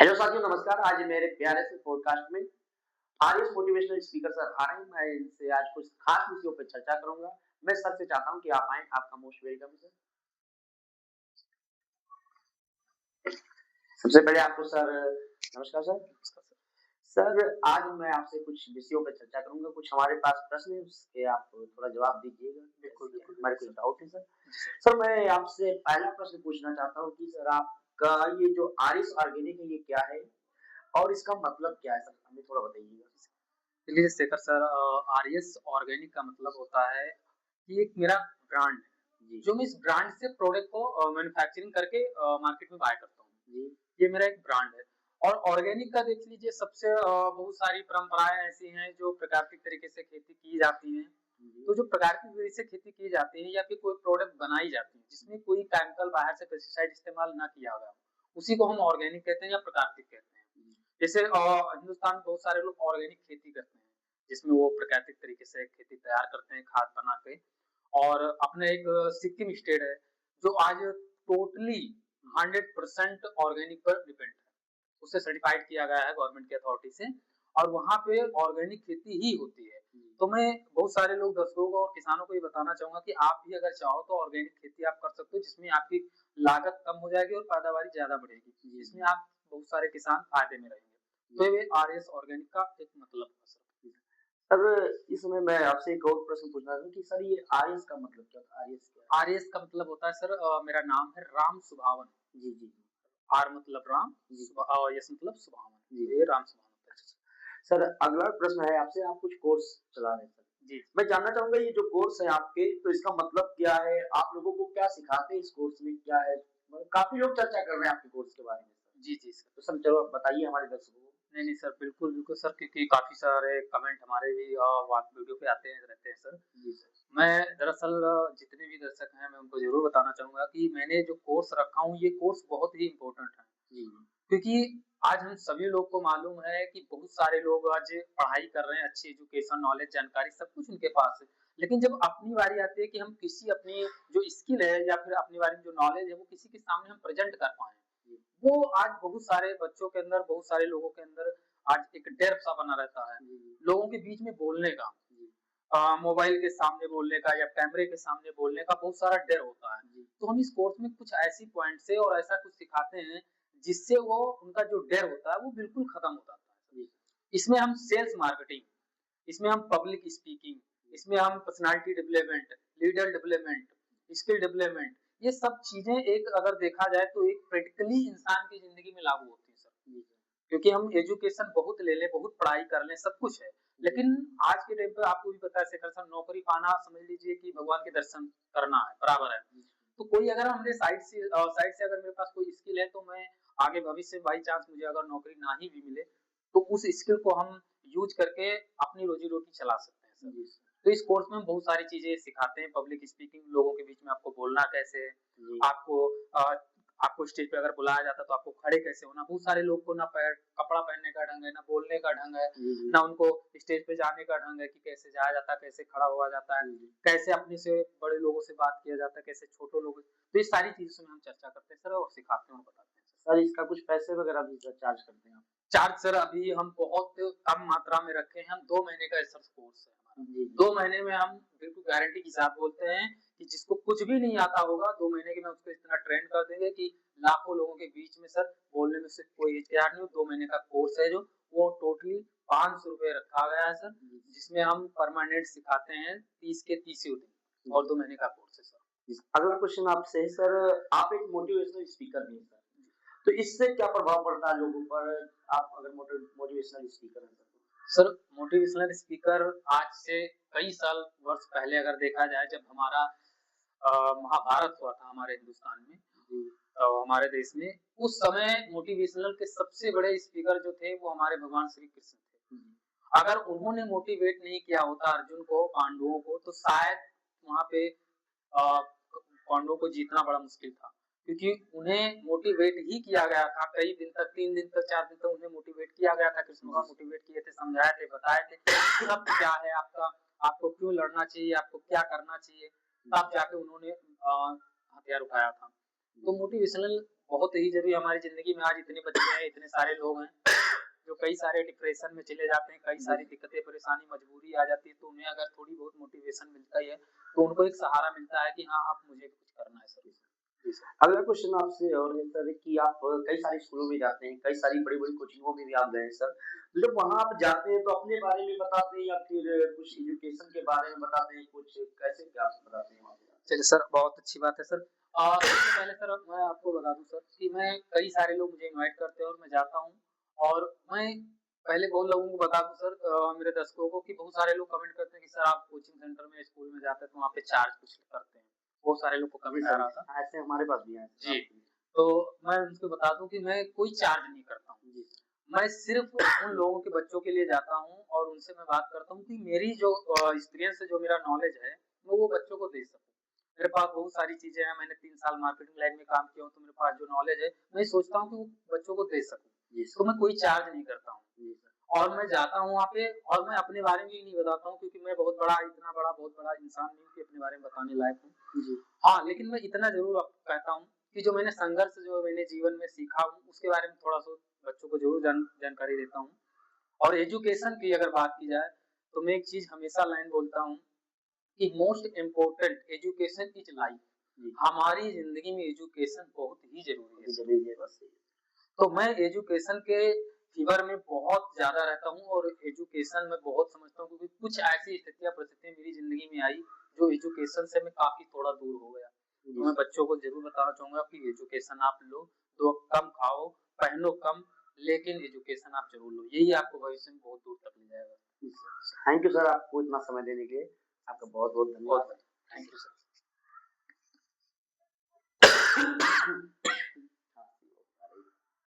Hello साथियों, नमस्कार। आज मेरे प्यारे से पॉडकास्ट में आरएस मोटिवेशनल स्पीकर सर आ रहे हैं। मैं इनसे आज कुछ खास विषयों पर चर्चा करूँगा। मैं सर से चाहता हूँ कि आप आएँ। आपका मोस्ट वेलकम सर। सबसे पहले आपको सर नमस्कार सर। नमस्कार सर। सर, आज मैं आपसे कुछ विषयों पर चर्चा करूँगा। कुछ हमारे पास प्रश्न हैं, उसके आप थोड़ा जवाब दीजिएगा। बिल्कुल, बिल्कुल। हमारे कुछ डाउट है सर। सर, मैं आपसे पहला प्रश्न पूछना चाहता हूँ कि सर आपका ये जो आरएस ऑर्गेनिक है, ये क्या है? और इसका मतलब क्या है सर? हमें थोड़ा बताइएगा। चलिए शेखर सर, आरएस ऑर्गेनिक का मतलब होता है कि एक मेरा ब्रांड है, जी, जो मैं इस ब्रांड से प्रोडक्ट को मैन्युफैक्चरिंग करके मार्केट में बाय करता हूँ। जी, ये मेरा एक ब्रांड है। और ऑर्गेनिक का देख लीजिए, सबसे बहुत सारी परंपराएं ऐसी हैं जो प्राकृतिक तरीके से खेती की जाती हैं। जी, तो जो प्राकृतिक विधि से खेती की जाती है या फिर कोई प्रोडक्ट बनाई जाती है जिसमें कोई केमिकल बाहर से पेस्टिसाइड इस्तेमाल ना किया गया, उसी को हम ऑर्गेनिक कहते हैं या प्राकृतिक कहते हैं। जैसे हिंदुस्तान में बहुत सारे लोग ऑर्गेनिक खेती करते हैं, जिसमें वो प्राकृतिक तरीके से खेती तैयार करते हैं, खाद बना के। और अपने एक सिक्किम स्टेट है जो आज टोटली 100% ऑर्गेनिक पर डिपेंड है। उसे सर्टिफाइड किया गया है गवर्नमेंट की अथॉरिटी से, और वहाँ पे ऑर्गेनिक खेती ही होती है। तो मैं बहुत सारे लोग, दर्शकों को और किसानों को ये बताना चाहूंगा कि आप भी अगर चाहो तो ऑर्गेनिक खेती आप कर सकते हो, जिसमें आपकी लागत कम हो जाएगी और पैदावारी ज्यादा बढ़ेगी, जिसमें आप बहुत सारे किसान फायदे में रहेंगे। तो ये आरएस ऑर्गेनिक का एक मतलब है सर। सर, इस समय मैं आपसे एक और प्रश्न पूछना चाहूँ कि सर ये आरएस का मतलब क्या था? आरएस क्या है? आरएस का मतलब होता है सर, मेरा नाम है राम सुभावन। जी, जी, आर मतलब राम, जी, और यस मतलब सुभावन, जी, तो ये राम सुभावन होता है। सर, अगला प्रश्न है आपसे। आप कुछ कोर्स चला रहे हैं सर। जी। मैं जानना चाहूँगा ये जो कोर्स है आपके, तो इसका मतलब क्या है? आप लोगों को क्या सिखाते हैं इस कोर्स में? क्या है? मतलब काफ़ी लोग चर्चा कर रहे हैं आपके कोर्स के बारे में सर। जी, जी सर। तो सर चलो बताइए हमारे दर्शकों को। नहीं, नहीं सर, बिल्कुल, बिल्कुल सर, क्योंकि काफ़ी सारे कमेंट हमारे भी व्हाट वीडियो पे आते हैं रहते हैं सर। जी सर। मैं दरअसल जितने भी दर्शक हैं, मैं उनको ज़रूर बताना चाहूँगा कि मैंने जो कोर्स रखा हूँ, ये कोर्स बहुत ही इम्पोर्टेंट है। जी, क्योंकि आज हम सभी लोग को मालूम है कि बहुत सारे लोग आज पढ़ाई कर रहे हैं, अच्छी एजुकेशन, नॉलेज, जानकारी सब कुछ उनके पास है। लेकिन जब अपनी बारी आती है कि हम किसी अपनी जो स्किल है या फिर अपनी बारे में जो नॉलेज है, वो किसी के सामने हम प्रेज़ेंट कर पाएँ, जी, वो आज बहुत सारे बच्चों के अंदर, बहुत सारे लोगों के अंदर आज एक डर सा बना रहता है, जी, जी, लोगों के बीच में बोलने का। जी, मोबाइल के सामने बोलने का या कैमरे के सामने बोलने का बहुत सारा डर होता है। जी, तो हम इस कोर्स में कुछ ऐसी पॉइंट्स है और ऐसा कुछ सिखाते हैं, जिससे वो उनका जो डर होता है वो बिल्कुल खत्म हो जाता है। जी, इसमें हम सेल्स मार्केटिंग, इसमें हम पब्लिक स्पीकिंग, इसमें हम personality development, leader development, skill development, ये सब चीजें एक अगर देखा जाए तो एक प्रैक्टिकली इंसान की जिंदगी में लागू होती है सर। जी, क्योंकि हम एजुकेशन बहुत ले लें, बहुत पढ़ाई कर लें, सब कुछ है। लेकिन आज के टाइम पे आपको भी पता है शेखर सर, नौकरी पाना समझ लीजिए कि भगवान के दर्शन करना है, बराबर है। तो कोई अगर हमने साइड से अगर मेरे पास कोई स्किल है, तो मैं आगे भविष्य में बाई चांस मुझे अगर नौकरी ना ही भी मिले, तो उस स्किल को हम यूज करके अपनी रोजी-रोटी चला सकते हैं सर। जी, तो इस कोर्स में हम बहुत सारी चीज़ें सिखाते हैं, पब्लिक स्पीकिंग, लोगों के बीच में आपको बोलना कैसे है, जी, आपको अ, आपको स्टेज पे अगर बुलाया जाता है तो आपको खड़े कैसे होना। बहुत सारे लोग को ना कपड़ा पहनने का ढंग है, ना बोलने का ढंग है, जी, जी, ना उनको स्टेज पे जाने का ढंग है कि कैसे जाया जाता है, कैसे खड़ा हुआ जाता है, जी, कैसे अपने से बड़े लोगों से बात किया जाता है, कैसे छोटे लोगों। तो ये सारी चीज़ों में हम चर्चा करते हैं सर, और सिखाते हैं और बताते हैं सर। सर इसका कुछ पैसे वगैरह भी सर चार्ज करते हैं आप? चार्ज सर अभी हम बहुत कम मात्रा में रखे हैं, हम 2 महीने का सर कोर्स है हमारा। जी, जी, 2 महीने में हम बिल्कुल गारंटी के साथ बोलते हैं कि जिसको कुछ भी नहीं आता होगा, 2 महीने के में उसको इतना ट्रेन कर देंगे कि लाखों लोगों के बीच में सर बोलने में से कोई हिचकिचाहट नहीं हो। 2 महीने का कोर्स है जो, वो टोटली ₹500 रखा गया है सर, जी, जिसमें हम परमानेंट सिखाते हैं 30 के 30 दिन, और जी। 2 महीने का कोर्स है सर। अगला क्वेश्चन आपसे है सर। आप एक मोटिवेशनल स्पीकर भी हैं सर, तो इससे क्या प्रभाव पड़ता है लोगों पर? आप अगर मोटिवेशनल स्पीकर हैं सर तो? सर मोटिवेशनल स्पीकर आज से कई साल वर्ष पहले अगर देखा जाए, जब हमारा महाभारत हुआ था हमारे हिंदुस्तान में, जी, हमारे देश में, उस समय मोटिवेशनल के सबसे बड़े स्पीकर जो थे वो हमारे भगवान श्री कृष्ण थे। जी, अगर उन्होंने मोटिवेट नहीं किया होता अर्जुन को, पांडवों को, तो शायद वहाँ पे पांडवों को जीतना बड़ा मुश्किल था, क्योंकि उन्हें मोटिवेट ही किया गया था। कई दिन तक, 3 दिन तक, 4 दिन तक उन्हें मोटिवेट किया गया था। कृष्ण भगवान मोटिवेट किए थे, समझाए थे, बताए थे सब क्या है आपका, आपको क्यों लड़ना चाहिए, आपको क्या करना चाहिए, तब जाके उन्होंने हथियार उठाया था। तो मोटिवेशनल बहुत ही जरूरी हमारी जिंदगी में। आज इतने बच्चे हैं, इतने सारे लोग हैं जो कई सारे डिप्रेशन में चले जाते हैं, कई सारी दिक्कतें परेशानी मजबूरी आ जाती है, तो उन्हें अगर थोड़ी बहुत मोटिवेशन मिलता ही है तो उनको एक सहारा मिलता है कि हाँ अब मुझे कुछ करना है सर। जी सर। अगला क्वेश्चन आपसे और है सर कि आप कई सारे स्कूलों में जाते हैं, कई सारी बड़ी-बड़ी कोचिंगों में भी आप गए हैं सर। तो जब वहाँ आप जाते हैं तो अपने बारे में बताते हैं या फिर कुछ एजुकेशन के बारे में बताते हैं, कुछ कैसे क्या बताते हैं वहाँ पे? चलिए सर, बहुत अच्छी बात है सर। सबसे पहले सर मैं आपको बता दूँ सर कि मैं कई सारे लोग मुझे इनवाइट करते हैं और मैं जाता हूँ, और मैं पहले बहुत लोगों को बता दूँ सर, मेरे दर्शकों को, कि बहुत सारे लोग कमेंट करते हैं कि सर आप कोचिंग सेंटर में, स्कूल में जाते हैं तो वहाँ पे चार्ज कुछ करते हैं। बहुत सारे लोग को जी कमेंट आ सर, रहा था। ऐसे हमारे पास भी आए थे जी, आपके। तो मैं उनको बता दूँ कि मैं कोई चार्ज नहीं करता हूँ। जी। मैं सिर्फ़ उन लोगों के बच्चों के लिए जाता हूँ और उनसे मैं बात करता हूँ कि मेरी जो एक्सपीरियंस है, जो मेरा नॉलेज है, मैं वो बच्चों को दे सकूँ। मेरे पास बहुत सारी चीज़ें हैं, मैंने 3 साल मार्केटिंग लाइन में काम किया हूँ, तो मेरे पास जो नॉलेज है, मैं सोचता हूँ कि वो बच्चों को दे सकूँ। जी तो सर। मैं कोई चार्ज नहीं करता हूँ। जी सर। और मैं जाता हूँ वहाँ पे, और मैं अपने बारे में भी नहीं बताता हूँ, क्योंकि मैं बहुत बड़ा, इतना बड़ा, बहुत बड़ा इंसान नहीं हूँ कि अपने बारे में बताने लायक हूँ। जी। हाँ, लेकिन मैं इतना ज़रूर आपको कहता हूँ कि जो मैंने संघर्ष, जो मैंने जीवन में सीखा हूँ, उसके बारे में थोड़ा-सा बच्चों को ज़रूर जानकारी देता हूँ। और एजुकेशन की अगर बात की जाए, तो मैं एक चीज़ हमेशा लाइन बोलता हूँ कि most important education is life. जी। हमारी ज़िंदगी में एजुकेशन बहुत ही ज़रूरी है। जी, ज़रूरी है बस। तो मैं एजुकेशन के फ़ीवर में बहुत ज़्यादा रहता हूँ और एजुकेशन में बहुत समझता हूँ, क्योंकि कुछ ऐसी स्थितियाँ, परिस्थितियाँ मेरी ज़िंदगी में आई, जो एजुकेशन से मैं काफ़ी थोड़ा दूर हो गया। तो मैं बच्चों को ज़रूर बताना चाहूँगा कि एजुकेशन आप लो, तो कम खाओ, पहनो कम, लेकिन एजुकेशन आप ज़रूर लो। यही आपको भविष्य में बहुत दूर तक ले जाएगा। थैंक यू सर आपको इतना समय देने के लिए। आपका बहुत-बहुत धन्यवाद। Thank you sir.